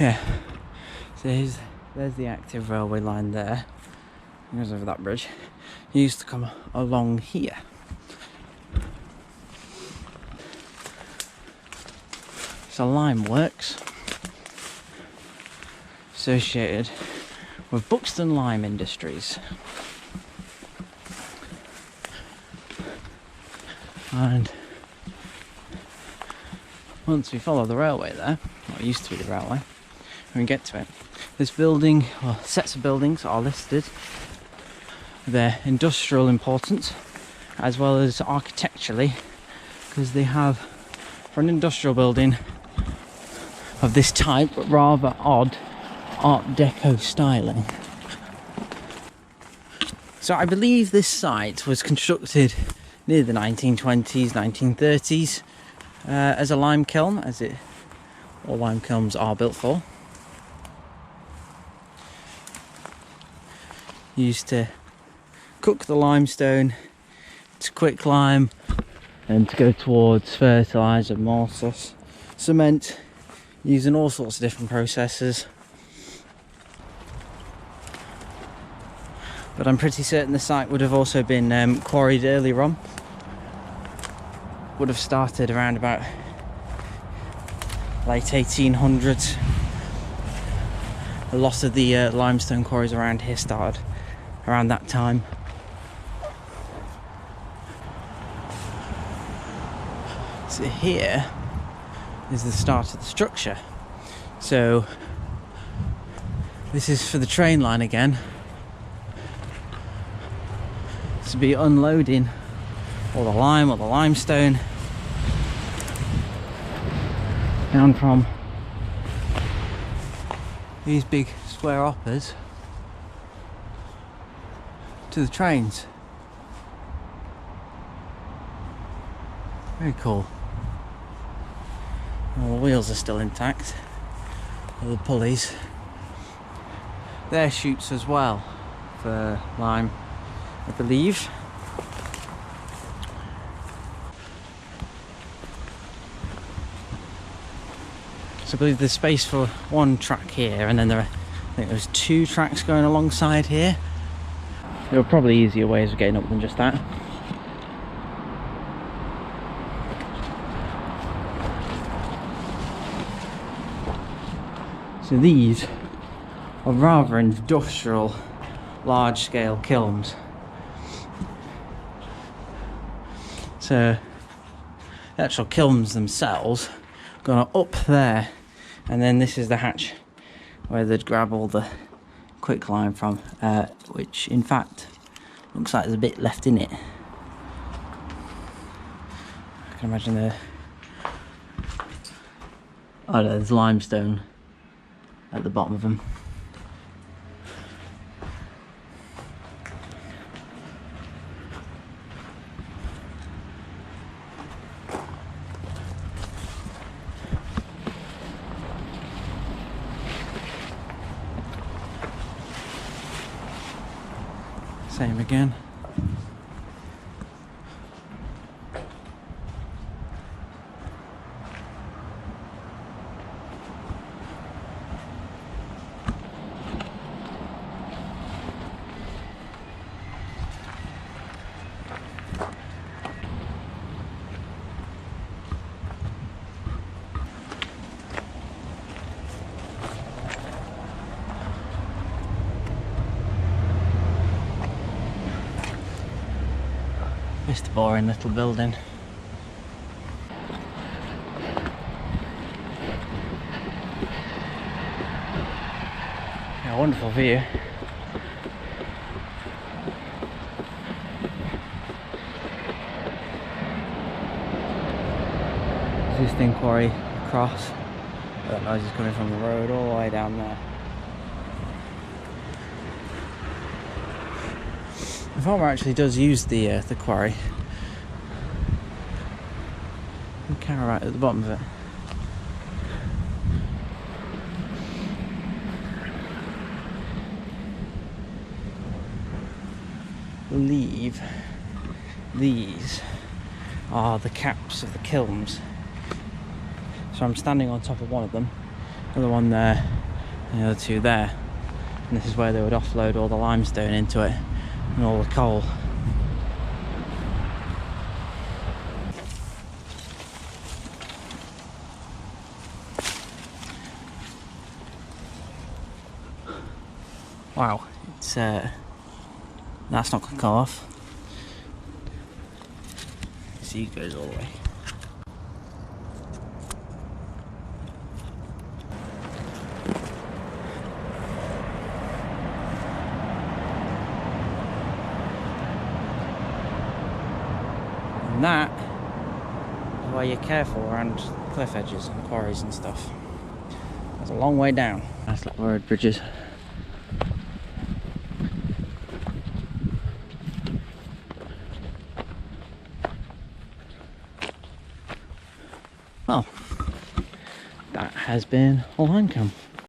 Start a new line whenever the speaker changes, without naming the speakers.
Yeah, so there's the active railway line there. It goes over that bridge. It used to come along here. So lime works associated with Buxton Lime Industries. And once we follow the railway there, or it used to be the railway, when we get to it, this building, or sets of buildings are listed, their industrial importance as well as architecturally, because they have, for an industrial building of this type, rather odd Art Deco styling. So I believe this site was constructed near the 1920s, 1930s as a lime kiln, as all lime kilns are built for. Used to cook the limestone to quick lime and to go towards fertiliser, mortise, cement, using all sorts of different processes. But I'm pretty certain the site would have also been quarried earlier on. Would have started around about late 1800s. A lot of the limestone quarries around here started around that time. So here is the start of the structure. So this is for the train line again, to be unloading all the lime or the limestone down from these big square hoppers to the trains. Very cool. All the wheels are still intact, all the pulleys. They're chutes as well for lime, I believe. So I believe there's space for one track here, and then I think there's 2 tracks going alongside here. There are probably easier ways of getting up than just that. So these are rather industrial, large-scale kilns. So the actual kilns themselves gone up there, and then this is the hatch where they'd grab all the quick lime from, which in fact looks like there's a bit left in it. I can imagine there's limestone at the bottom of them. Same again. Just a boring little building. Yeah, wonderful view. Existing quarry across. That noise is coming from the road all the way down there. The farmer actually does use the quarry. And camera right at the bottom of it. I believe these are the caps of the kilns. So I'm standing on top of one of them, Another one there, and the other two there. And this is where they would offload all the limestone into it and all the coal. Wow, it's that's not gonna come off. See, it goes all the way. And that is why you're careful around cliff edges and quarries and stuff. That's a long way down. Nice little road bridges. Well, that has been a line cam.